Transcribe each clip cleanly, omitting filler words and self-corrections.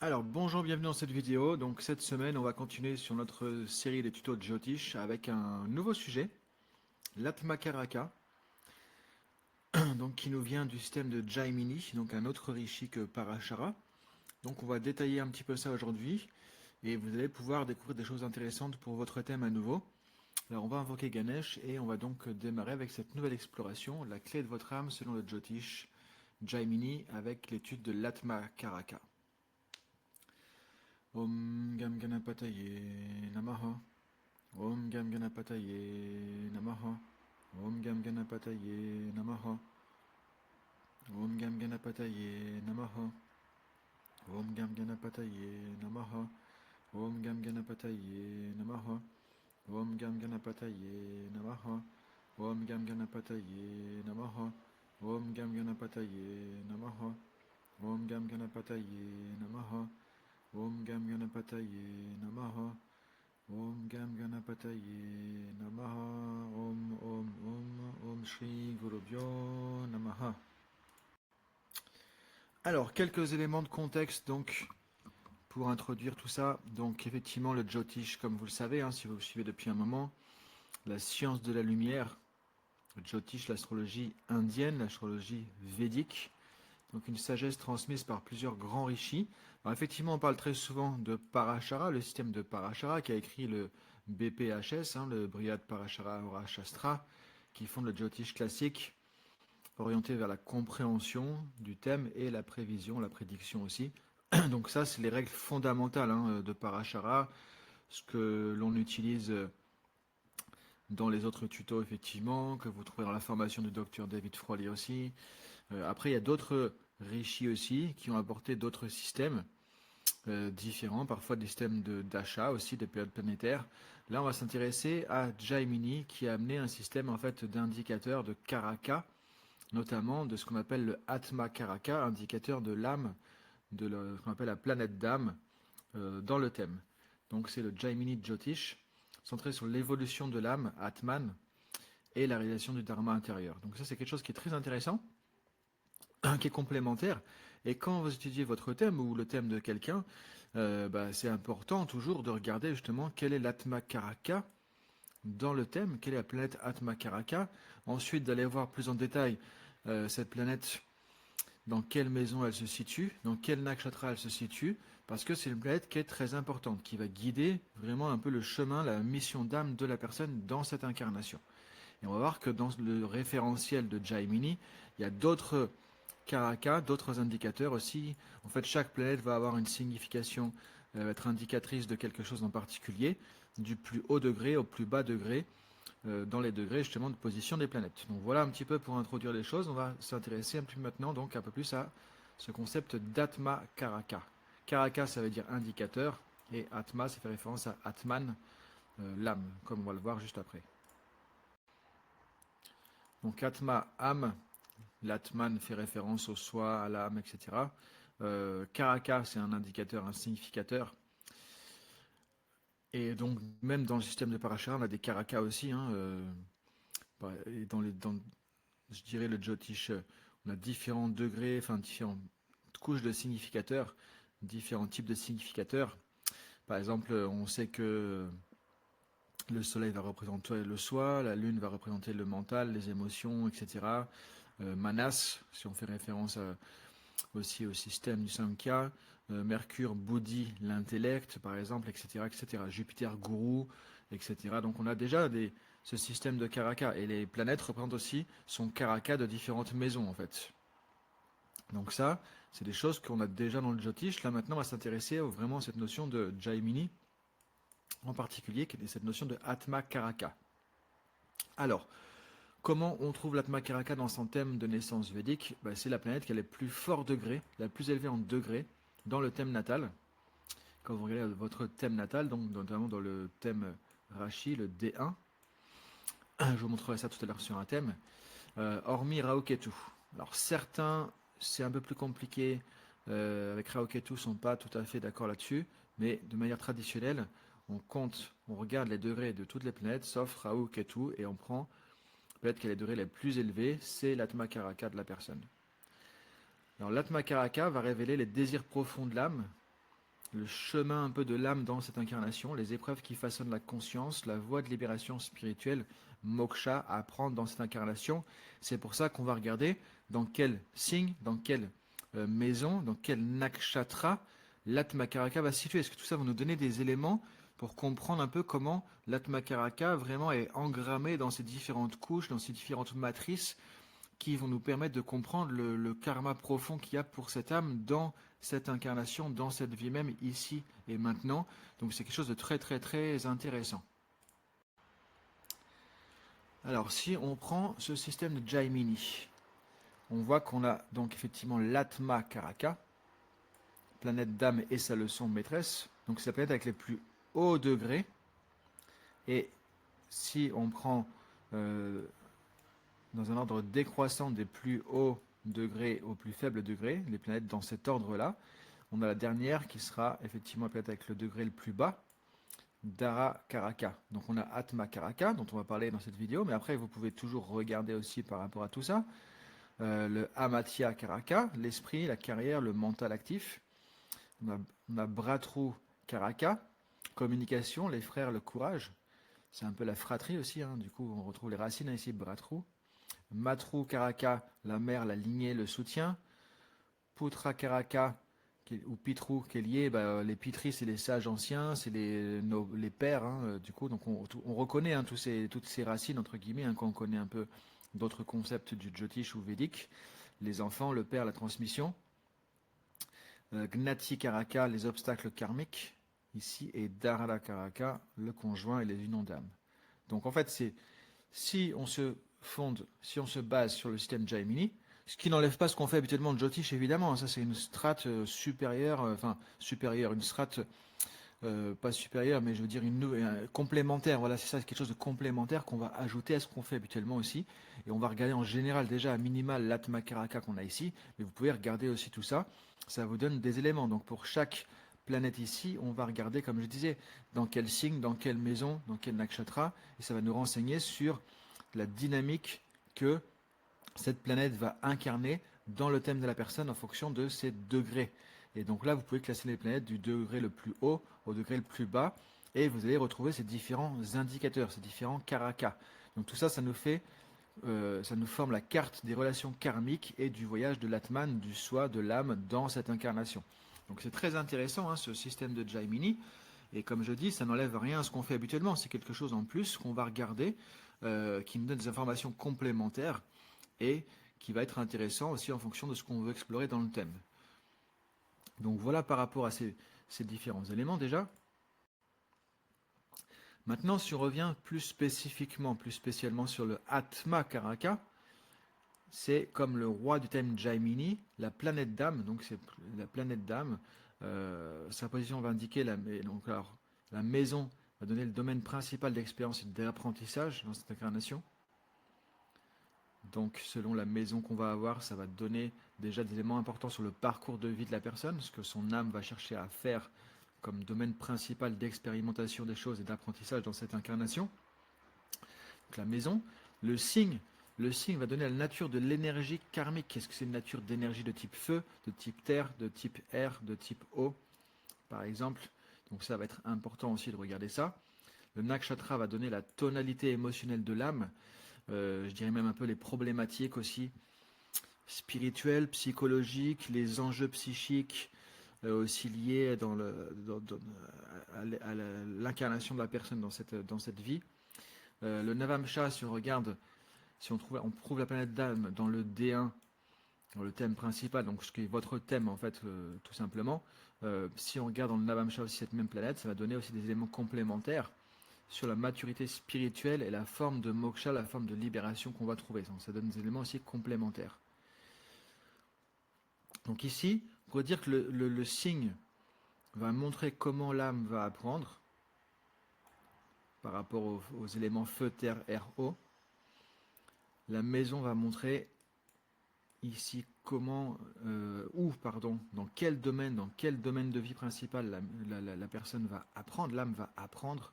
Alors bonjour, bienvenue dans cette vidéo. Donc cette semaine, on va continuer sur notre série des tutos de Jyotish avec un nouveau sujet, l'Atmakaraka, donc qui nous vient du système de Jaimini, donc un autre rishi que Parashara. Donc on va détailler un petit peu ça aujourd'hui et vous allez pouvoir découvrir des choses intéressantes pour votre thème à nouveau. Alors on va invoquer Ganesh et on va donc démarrer avec cette nouvelle exploration, la clé de votre âme selon le Jyotish Jaimini avec l'étude de l'Atmakaraka. Om Gam Ganapataye Namaha. Om Gam Ganapataye Namaha. Om Gam Ganapataye Namaha. Om Gam Ganapataye Namaha. Om Gam Ganapataye Namaha. Om Gam Ganapataye Namaha. Om Gam Ganapataye Namaha. Om Gam Ganapataye Namaha. Om Gam Ganapataye Namaha. Om Gam Ganapataye Namaha. Om Gam Ganapataye Namaha. Om Gam Ganapataye Namaha. Om Shri Gurubhyo Namaha. Alors, quelques éléments de contexte donc pour introduire tout ça. Donc, effectivement, le Jyotish, comme vous le savez, si vous le suivez depuis un moment, la science de la lumière, le Jyotish, l'astrologie indienne, l'astrologie védique, donc une sagesse transmise par plusieurs grands rishis. Alors effectivement, on parle très souvent de Parashara, le système de Parashara, qui a écrit le BPHS, le Brihad Parashara Aura Shastra, qui fonde le Jyotish classique, orienté vers la compréhension du thème et la prévision, la prédiction aussi. Donc ça, c'est les règles fondamentales de Parashara, ce que l'on utilise dans les autres tutos, effectivement, que vous trouverez dans la formation du docteur David Froly aussi. Après, il y a d'autres rishis aussi qui ont apporté d'autres systèmes différents, parfois des systèmes d'achat aussi, des périodes planétaires. Là, on va s'intéresser à Jaimini qui a amené un système en fait d'indicateurs de Karaka, notamment de ce qu'on appelle le Atma Karaka, indicateur de l'âme, ce qu'on appelle la planète d'âme dans le thème. Donc c'est le Jaimini Jyotish, centré sur l'évolution de l'âme, Atman, et la réalisation du Dharma intérieur. Donc ça c'est quelque chose qui est très intéressant, qui est complémentaire. Et quand vous étudiez votre thème ou le thème de quelqu'un, c'est important toujours de regarder justement quel est l'Atma Karaka dans le thème, quelle est la planète Atma Karaka. Ensuite d'aller voir plus en détail cette planète, dans quelle maison elle se situe, dans quel nakshatra elle se situe, parce que c'est une planète qui est très importante, qui va guider vraiment un peu le chemin, la mission d'âme de la personne dans cette incarnation. Et on va voir que dans le référentiel de Jaimini, il y a d'autres Karaka, d'autres indicateurs aussi. En fait, chaque planète va avoir une signification, va être indicatrice de quelque chose en particulier, du plus haut degré au plus bas degré, dans les degrés justement de position des planètes. Donc voilà un petit peu pour introduire les choses. On va s'intéresser un peu maintenant donc un peu plus à ce concept d'Atma Karaka. Karaka, ça veut dire indicateur, et Atma, ça fait référence à Atman, l'âme, comme on va le voir juste après. Donc Atma, âme, l'Atman fait référence au soi, à l'âme, etc. Karaka, c'est un indicateur, un significateur. Et donc, même dans le système de Parashara, on a des Karaka aussi. Et je dirais, le Jyotish, on a différents degrés, enfin, différentes couches de significateurs, différents types de significateurs. Par exemple, on sait que le soleil va représenter le soi, la lune va représenter le mental, les émotions, etc. Manas, si on fait référence aussi au système du Samkhya, Mercure, Bodhi, l'intellect, par exemple, etc., etc. Jupiter, Guru, etc. Donc on a déjà ce système de Karaka, et les planètes représentent aussi son Karaka de différentes maisons, en fait. Donc ça, c'est des choses qu'on a déjà dans le Jyotish. Là maintenant, on va s'intéresser vraiment à cette notion de Jaimini, en particulier, qui est cette notion de Atma Karaka. Alors, comment on trouve l'Atma Karaka dans son thème de naissance védique? C'est la planète qui a les plus forts degrés, la plus élevée en degrés, dans le thème natal. Quand vous regardez votre thème natal, donc notamment dans le thème Rashi, le D1, je vous montrerai ça tout à l'heure sur un thème, hormis Rahu-Ketu. Alors certains, c'est un peu plus compliqué, avec Rahu-Ketu, sont pas tout à fait d'accord là-dessus, mais de manière traditionnelle, on regarde les degrés de toutes les planètes, sauf Rahu-Ketu, et on prend planète qui a les degrés les plus élevés, c'est l'Atma Karaka de la personne. Alors l'Atma Karaka va révéler les désirs profonds de l'âme, le chemin un peu de l'âme dans cette incarnation, les épreuves qui façonnent la conscience, la voie de libération spirituelle, moksha, à apprendre dans cette incarnation. C'est pour ça qu'on va regarder dans quel signe, dans quelle maison, dans quel nakshatra l'Atmakaraka va se situer. Est-ce que tout ça va nous donner des éléments pour comprendre un peu comment l'Atmakaraka vraiment est engrammé dans ces différentes couches, dans ces différentes matrices qui vont nous permettre de comprendre le karma profond qu'il y a pour cette âme dans cette incarnation, dans cette vie même, ici et maintenant. Donc c'est quelque chose de très très très intéressant. Alors si on prend ce système de Jaimini, on voit qu'on a donc effectivement l'Atma Karaka, planète d'âme et sa leçon maîtresse. Donc c'est la planète avec les plus hauts degrés. Et si on prend dans un ordre décroissant des plus hauts degrés aux plus faibles degrés, les planètes dans cet ordre-là, on a la dernière qui sera effectivement la planète avec le degré le plus bas, Dara Karaka. Donc on a Atma Karaka, dont on va parler dans cette vidéo, mais après vous pouvez toujours regarder aussi par rapport à tout ça. Le Amatya Karaka, l'esprit, la carrière, le mental actif. On a Bratru Karaka, communication, les frères, le courage. C'est un peu la fratrie aussi, hein. Du coup on retrouve les racines ici, Bratru. Matru Karaka, la mère, la lignée, le soutien. Putra Karaka, ou Pitru, qui est lié, les Pitris, c'est les sages anciens, c'est les pères, hein, du coup, donc on reconnaît hein, toutes ces racines, entre guillemets, hein, quand on connaît un peu d'autres concepts du Jyotish ou Védique. Les enfants, le père, la transmission. Gnati Karaka, les obstacles karmiques, ici, et Dharala Karaka, le conjoint et les unions d'âme. Donc en fait, c'est si on se base sur le système Jaimini, ce qui n'enlève pas ce qu'on fait habituellement de Jyotish, évidemment, ça c'est une strate supérieure, une strate pas supérieure, mais je veux dire complémentaire. Voilà, c'est ça, c'est quelque chose de complémentaire qu'on va ajouter à ce qu'on fait habituellement aussi. Et on va regarder en général déjà à minimal l'Atmakaraka qu'on a ici, mais vous pouvez regarder aussi tout ça. Ça vous donne des éléments. Donc pour chaque planète ici, on va regarder, comme je disais, dans quel signe, dans quelle maison, dans quel nakshatra, et ça va nous renseigner sur la dynamique que cette planète va incarner dans le thème de la personne en fonction de ses degrés. Et donc là, vous pouvez classer les planètes du degré le plus haut au degré le plus bas, et vous allez retrouver ces différents indicateurs, ces différents karakas. Donc tout ça, ça nous forme la carte des relations karmiques et du voyage de l'Atman, du soi, de l'âme dans cette incarnation. Donc c'est très intéressant, hein, ce système de Jaimini. Et comme je dis, ça n'enlève rien à ce qu'on fait habituellement. C'est quelque chose en plus qu'on va regarder, qui nous donne des informations complémentaires et qui va être intéressant aussi en fonction de ce qu'on veut explorer dans le thème. Donc voilà par rapport à ces différents éléments déjà. Maintenant, si on revient plus spécifiquement, plus spécialement sur le Atma Karaka, c'est comme le roi du thème Jaimini, la planète d'âme. Donc c'est la planète d'âme. Sa position va indiquer la maison va donner le domaine principal d'expérience et d'apprentissage dans cette incarnation. Donc selon la maison qu'on va avoir, ça va donner déjà des éléments importants sur le parcours de vie de la personne, ce que son âme va chercher à faire comme domaine principal d'expérimentation des choses et d'apprentissage dans cette incarnation. Donc la maison, le signe va donner la nature de l'énergie karmique. Est-ce que c'est une nature d'énergie de type feu, de type terre, de type air, de type eau, par exemple. Donc ça va être important aussi de regarder ça. Le nakshatra va donner la tonalité émotionnelle de l'âme. Je dirais même un peu les problématiques aussi spirituelles, psychologiques, les enjeux psychiques aussi liés à l'incarnation de la personne dans cette vie. Le Navamsha, si on regarde, si on trouve la planète d'âme dans le D1, dans le thème principal, donc ce qui est votre thème en fait, tout simplement, si on regarde dans le Navamsha aussi cette même planète, ça va donner aussi des éléments complémentaires sur la maturité spirituelle et la forme de moksha, la forme de libération qu'on va trouver. Donc ça donne des éléments aussi complémentaires. Donc ici, on pourrait dire que le signe va montrer comment l'âme va apprendre par rapport aux éléments feu, terre, air, eau. La maison va montrer ici comment, dans quel domaine de vie principal la personne va apprendre, l'âme va apprendre.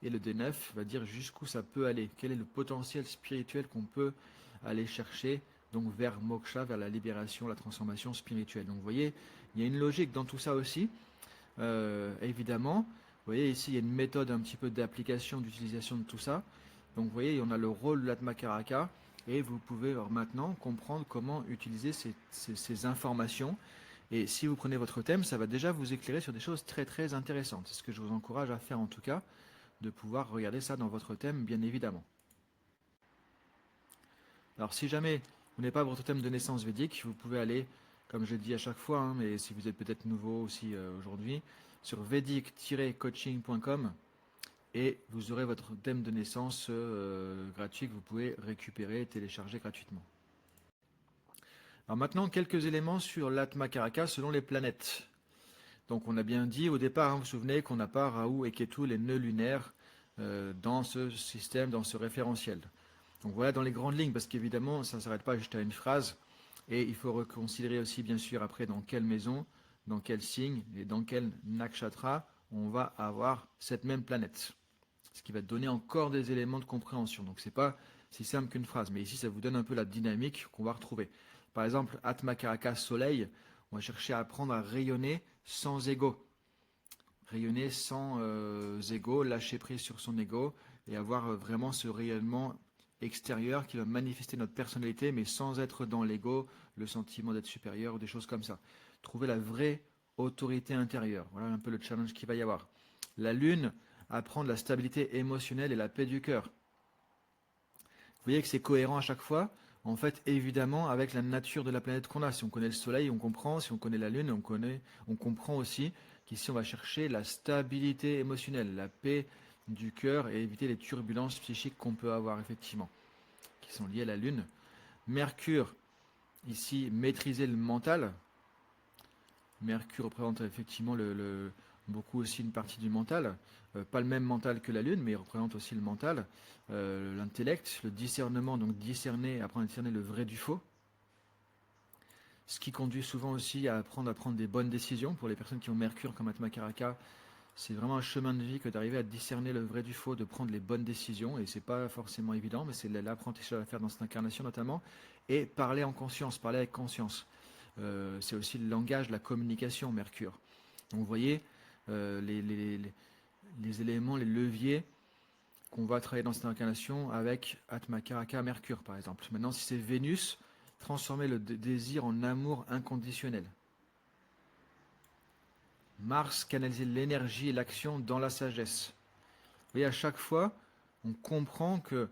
Et le D9 va dire jusqu'où ça peut aller, quel est le potentiel spirituel qu'on peut aller chercher, donc vers moksha, vers la libération, la transformation spirituelle. Donc vous voyez, il y a une logique dans tout ça aussi. évidemment. Vous voyez ici, il y a une méthode un petit peu d'application, d'utilisation de tout ça. Donc vous voyez, on a le rôle de l'Atmakaraka et vous pouvez alors maintenant comprendre comment utiliser ces informations. Et si vous prenez votre thème, ça va déjà vous éclairer sur des choses très très intéressantes. C'est ce que je vous encourage à faire en tout cas, de pouvoir regarder ça dans votre thème, bien évidemment. Alors si jamais vous n'avez pas votre thème de naissance védique, vous pouvez aller, comme je dis à chaque fois, hein, mais si vous êtes peut-être nouveau aussi aujourd'hui, sur vedic-coaching.com et vous aurez votre thème de naissance gratuit que vous pouvez récupérer et télécharger gratuitement. Alors maintenant, quelques éléments sur l'Atmakaraka selon les planètes. Donc on a bien dit au départ, hein, vous vous souvenez qu'on n'a pas Rahu et Ketu, les nœuds lunaires, dans ce système, dans ce référentiel. Donc voilà dans les grandes lignes, parce qu'évidemment, ça ne s'arrête pas juste à une phrase. Et il faut reconsidérer aussi, bien sûr, après dans quelle maison, dans quel signe et dans quel nakshatra on va avoir cette même planète. Ce qui va donner encore des éléments de compréhension. Donc c'est pas si simple qu'une phrase, mais ici ça vous donne un peu la dynamique qu'on va retrouver. Par exemple, Atmakaraka Soleil, on va chercher à apprendre à rayonner sans ego. Rayonner sans ego, lâcher prise sur son ego et avoir vraiment ce rayonnement extérieur qui va manifester notre personnalité, mais sans être dans l'ego, le sentiment d'être supérieur ou des choses comme ça. Trouver la vraie autorité intérieure. Voilà un peu le challenge qu'il va y avoir. La lune, apprendre la stabilité émotionnelle et la paix du cœur. Vous voyez que c'est cohérent à chaque fois, en fait, évidemment, avec la nature de la planète qu'on a. Si on connaît le Soleil, on comprend. Si on connaît la Lune, on comprend aussi qu'ici, on va chercher la stabilité émotionnelle, la paix du cœur et éviter les turbulences psychiques qu'on peut avoir, effectivement, qui sont liées à la Lune. Mercure, ici, maîtriser le mental. Mercure représente effectivement beaucoup aussi une partie du mental. Pas le même mental que la Lune, mais il représente aussi le mental. L'intellect, le discernement, donc discerner, apprendre à discerner le vrai du faux. Ce qui conduit souvent aussi à apprendre à prendre des bonnes décisions. Pour les personnes qui ont Mercure comme Atmakaraka, c'est vraiment un chemin de vie que d'arriver à discerner le vrai du faux, de prendre les bonnes décisions. Et c'est pas forcément évident, mais c'est l'apprentissage à faire dans cette incarnation notamment. Et parler en conscience, parler avec conscience. C'est aussi le langage, la communication, Mercure. Donc vous voyez les éléments, les leviers qu'on va travailler dans cette incarnation avec Atmakaraka, Mercure par exemple. Maintenant, si c'est Vénus, transformer le désir en amour inconditionnel. Mars, canaliser l'énergie et l'action dans la sagesse. Vous voyez, à chaque fois, on comprend que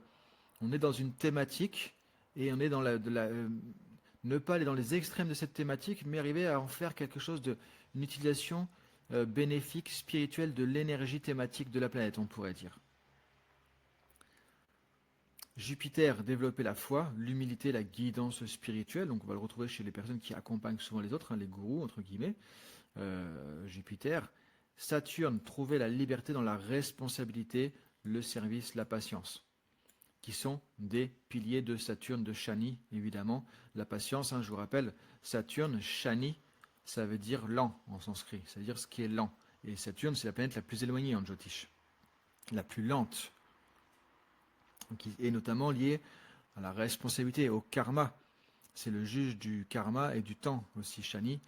on est dans une thématique et on est dans ne pas aller dans les extrêmes de cette thématique, mais arriver à en faire quelque chose une utilisation bénéfique, spirituelle de l'énergie thématique de la planète, on pourrait dire. Jupiter, développer la foi, l'humilité, la guidance spirituelle. Donc on va le retrouver chez les personnes qui accompagnent souvent les autres, hein, les gourous, entre guillemets. Jupiter. Saturne, trouver la liberté dans la responsabilité, le service, la patience. Qui sont des piliers de Saturne, de Shani, évidemment. La patience, hein, je vous rappelle, Saturne, Shani, ça veut dire lent en sanskrit, c'est-à-dire ce qui est lent. Et Saturne, c'est la planète la plus éloignée en Jyotish, la plus lente, qui est notamment liée à la responsabilité, au karma. C'est le juge du karma et du temps aussi, Shani.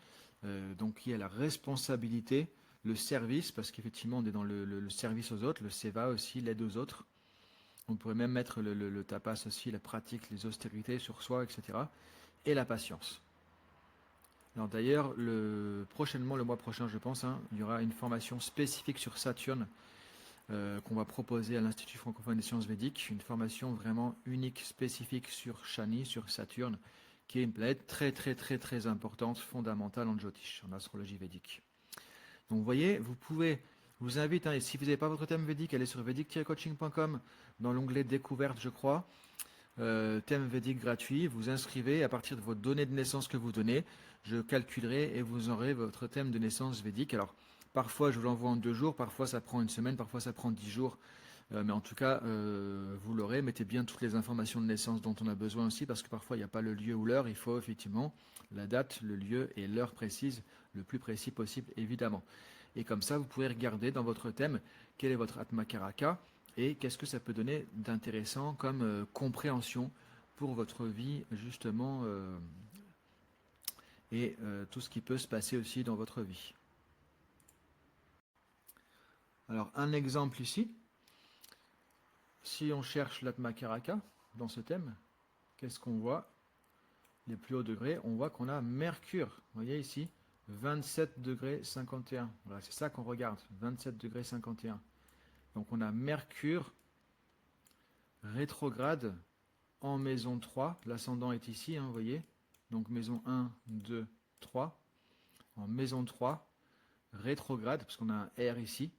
Donc il y a la responsabilité, le service, parce qu'effectivement on est dans le service aux autres, le seva aussi, l'aide aux autres. On pourrait même mettre le tapas aussi, la pratique, les austérités sur soi, etc. Et la patience. Alors d'ailleurs, prochainement, le mois prochain, je pense, hein, il y aura une formation spécifique sur Saturne qu'on va proposer à l'Institut francophone des sciences védiques. Une formation vraiment unique, spécifique sur Shani, sur Saturne, qui est une planète très très très très importante, fondamentale en Jyotish, en astrologie védique. Donc vous voyez, vous pouvez, je vous invite, hein, et si vous n'avez pas votre thème védique, allez sur vedic-coaching.com dans l'onglet découverte, je crois. Thème védique gratuit, vous inscrivez à partir de vos données de naissance que vous donnez, je calculerai et vous aurez votre thème de naissance védique. Alors parfois je vous l'envoie en 2 jours, parfois ça prend une semaine, parfois ça prend 10 jours, mais en tout cas vous l'aurez. Mettez bien toutes les informations de naissance dont on a besoin aussi, parce que parfois il n'y a pas le lieu ou l'heure, il faut effectivement la date, le lieu et l'heure précise, le plus précis possible évidemment. Et comme ça vous pourrez regarder dans votre thème quel est votre Atmakaraka, et qu'est-ce que ça peut donner d'intéressant comme compréhension pour votre vie, justement, et tout ce qui peut se passer aussi dans votre vie. Alors, un exemple ici, si on cherche l'Atma Karaka dans ce thème, qu'est-ce qu'on voit? Les plus hauts degrés, on voit qu'on a Mercure. Vous voyez ici, 27 degrés 51. Voilà, c'est ça qu'on regarde, 27 degrés 51. Donc on a Mercure rétrograde en maison 3. L'ascendant est ici, hein, vous voyez. Donc maison 1, 2, 3. En maison 3, rétrograde, parce qu'on a un R ici.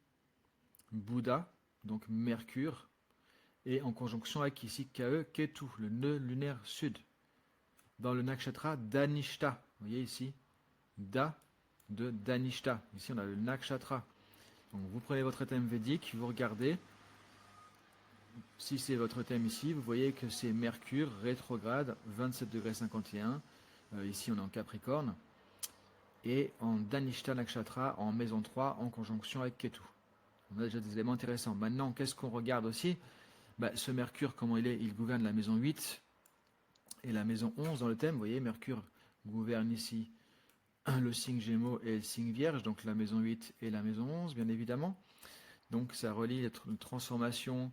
Bouddha, donc Mercure. Et en conjonction avec ici KE, Ketu, le nœud lunaire sud. Dans le nakshatra d'Anishta. Vous voyez ici, Da de Danishta. Ici, on a le nakshatra. Donc, vous prenez votre thème védique, vous regardez. Si c'est votre thème ici, vous voyez que c'est Mercure rétrograde, 27 degrés 51. Ici, on est en Capricorne. Et en Danishta nakshatra, en maison 3, en conjonction avec Ketu. On a déjà des éléments intéressants. Maintenant, qu'est-ce qu'on regarde aussi? Ce Mercure, comment il est? Il gouverne la maison 8 et la maison 11 dans le thème. Vous voyez, Mercure gouverne ici le signe Gémeaux et le signe Vierge, donc la maison 8 et la maison 11, bien évidemment. Donc ça relie les transformations,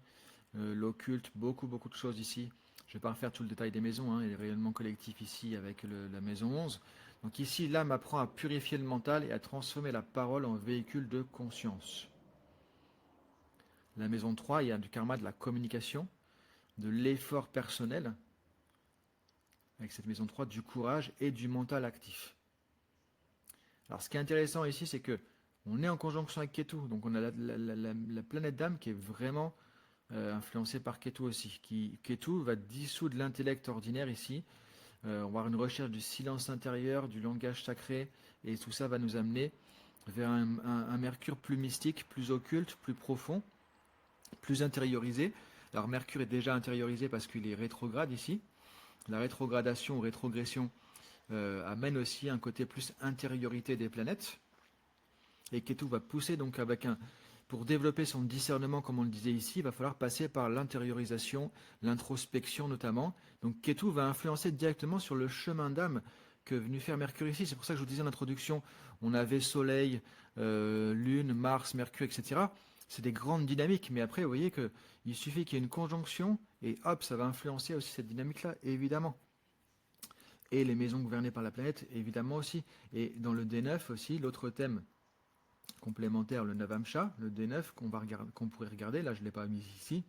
l'occulte, beaucoup de choses ici. Je ne vais pas refaire tout le détail des maisons, hein, il y a les rayonnements collectifs ici avec la maison 11. Donc ici, l'âme apprend à purifier le mental et à transformer la parole en véhicule de conscience. La maison 3, il y a du karma de la communication, de l'effort personnel, avec cette maison 3, du courage et du mental actif. Alors, ce qui est intéressant ici, c'est que on est en conjonction avec Ketu, donc on a la planète d'âme qui est vraiment influencée par Ketu aussi. Ketu va dissoudre l'intellect ordinaire ici. On va avoir une recherche du silence intérieur, du langage sacré, et tout ça va nous amener vers un Mercure plus mystique, plus occulte, plus profond, plus intériorisé. Alors Mercure est déjà intériorisé parce qu'il est rétrograde ici. La rétrogradation ou rétrogression amène aussi un côté plus intériorité des planètes. Et Ketu va pousser donc pour développer son discernement, comme on le disait ici, il va falloir passer par l'intériorisation, l'introspection notamment. Donc Ketu va influencer directement sur le chemin d'âme que est venu faire Mercure ici. C'est pour ça que je vous disais en introduction, on avait Soleil, Lune, Mars, Mercure, etc. C'est des grandes dynamiques, mais après, vous voyez qu'il suffit qu'il y ait une conjonction, et hop, ça va influencer aussi cette dynamique-là, évidemment. Et les maisons gouvernées par la planète, évidemment aussi. Et dans le D9 aussi, l'autre thème complémentaire, le Navamsha, le D9 qu'on pourrait regarder, là je ne l'ai pas mis ici,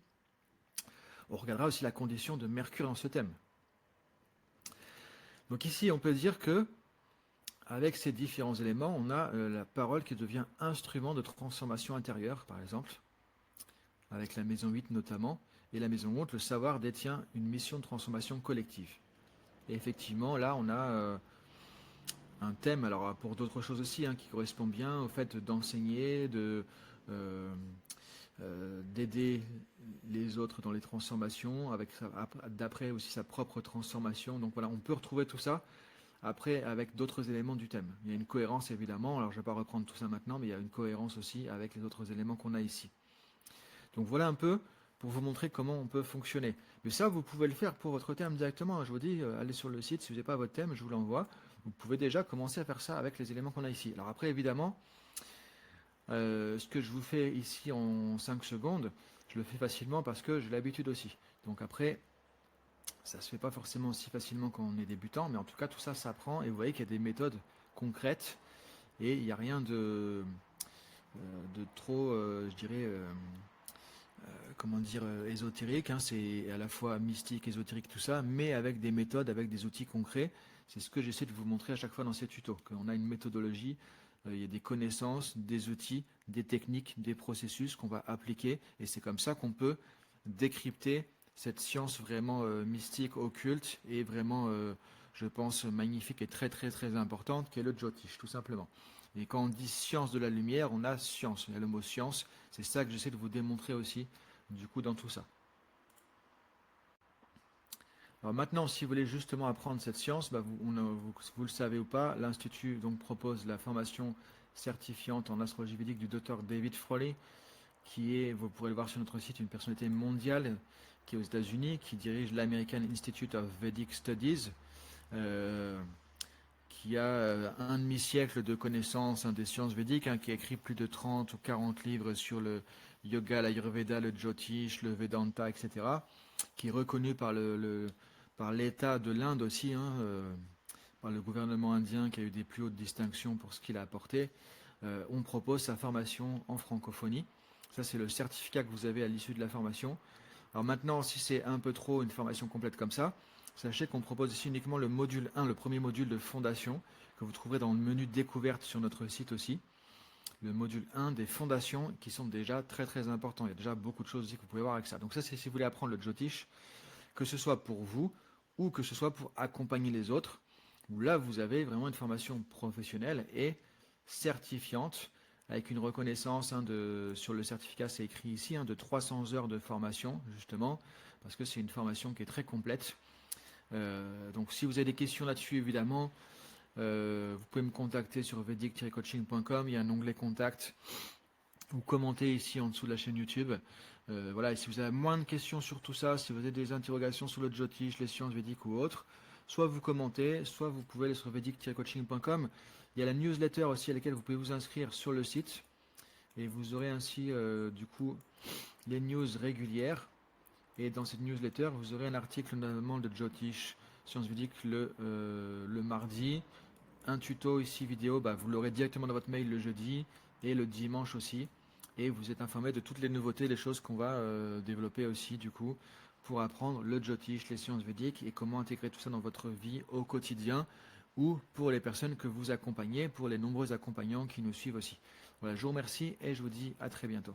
on regardera aussi la condition de Mercure dans ce thème. Donc ici, on peut dire que avec ces différents éléments, on a la parole qui devient instrument de transformation intérieure, par exemple, avec la maison 8 notamment, et la maison 11, le savoir détient une mission de transformation collective. Et effectivement, là, on a un thème, alors pour d'autres choses aussi, hein, qui correspond bien au fait d'enseigner, d'aider les autres dans les transformations, d'après aussi sa propre transformation. Donc voilà, on peut retrouver tout ça après avec d'autres éléments du thème. Il y a une cohérence évidemment, alors je ne vais pas reprendre tout ça maintenant, mais il y a une cohérence aussi avec les autres éléments qu'on a ici. Donc voilà un peu pour vous montrer comment on peut fonctionner. Mais ça, vous pouvez le faire pour votre thème directement. Je vous dis, allez sur le site, si vous n'avez pas votre thème, je vous l'envoie. Vous pouvez déjà commencer à faire ça avec les éléments qu'on a ici. Alors après, évidemment, ce que je vous fais ici en 5 secondes, je le fais facilement parce que j'ai l'habitude aussi. Donc après, ça ne se fait pas forcément aussi facilement quand on est débutant, mais en tout cas, tout ça s'apprend. Et vous voyez qu'il y a des méthodes concrètes et il n'y a rien de trop, je dirais, comment dire, ésotérique, hein, c'est à la fois mystique, ésotérique, tout ça, mais avec des méthodes, avec des outils concrets. C'est ce que j'essaie de vous montrer à chaque fois dans ces tutos, qu'on a une méthodologie, il y a des connaissances, des outils, des techniques, des processus qu'on va appliquer, et c'est comme ça qu'on peut décrypter cette science vraiment mystique, occulte, et vraiment, je pense, magnifique et très importante, qui est le Jyotish, tout simplement. Et quand on dit science de la lumière, on a science. Il y a le mot science. C'est ça que j'essaie de vous démontrer aussi, du coup, dans tout ça. Alors maintenant, si vous voulez justement apprendre cette science, vous le savez ou pas, l'Institut donc propose la formation certifiante en astrologie védique du docteur David Frawley, qui est, vous pourrez le voir sur notre site, une personnalité mondiale qui est aux États-Unis, qui dirige l'American Institute of Vedic Studies, qui a un demi-siècle de connaissances des sciences védiques, qui a écrit plus de 30 ou 40 livres sur le yoga, l'ayurveda, le jyotish, le vedanta, etc., qui est reconnu par l'État de l'Inde aussi, par le gouvernement indien qui a eu des plus hautes distinctions pour ce qu'il a apporté. On propose sa formation en francophonie. Ça, c'est le certificat que vous avez à l'issue de la formation. Alors maintenant, si c'est un peu trop une formation complète comme ça, sachez qu'on propose ici uniquement le module 1, le premier module de fondation, que vous trouverez dans le menu découverte sur notre site aussi. Le module 1 des fondations qui sont déjà très très importants. Il y a déjà beaucoup de choses aussi que vous pouvez voir avec ça. Donc ça, c'est si vous voulez apprendre le Jyotish, que ce soit pour vous ou que ce soit pour accompagner les autres, où là, vous avez vraiment une formation professionnelle et certifiante, avec une reconnaissance sur le certificat, c'est écrit ici, de 300 heures de formation, justement, parce que c'est une formation qui est très complète. Donc si vous avez des questions là-dessus, évidemment, vous pouvez me contacter sur vedic-coaching.com, il y a un onglet contact, ou commentez ici en dessous de la chaîne YouTube. Voilà, et si vous avez moins de questions sur tout ça, si vous avez des interrogations sur le Jyotish, les sciences védiques ou autres, soit vous commentez, soit vous pouvez aller sur vedic-coaching.com. Il y a la newsletter aussi à laquelle vous pouvez vous inscrire sur le site. Et vous aurez ainsi du coup les news régulières. Et dans cette newsletter, vous aurez un article notamment de Jyotish, sciences védiques le mardi. Un tuto ici vidéo, vous l'aurez directement dans votre mail le jeudi et le dimanche aussi. Et vous êtes informé de toutes les nouveautés, les choses qu'on va développer aussi du coup pour apprendre le Jyotish, les sciences védiques et comment intégrer tout ça dans votre vie au quotidien ou pour les personnes que vous accompagnez, pour les nombreux accompagnants qui nous suivent aussi. Voilà, je vous remercie et je vous dis à très bientôt.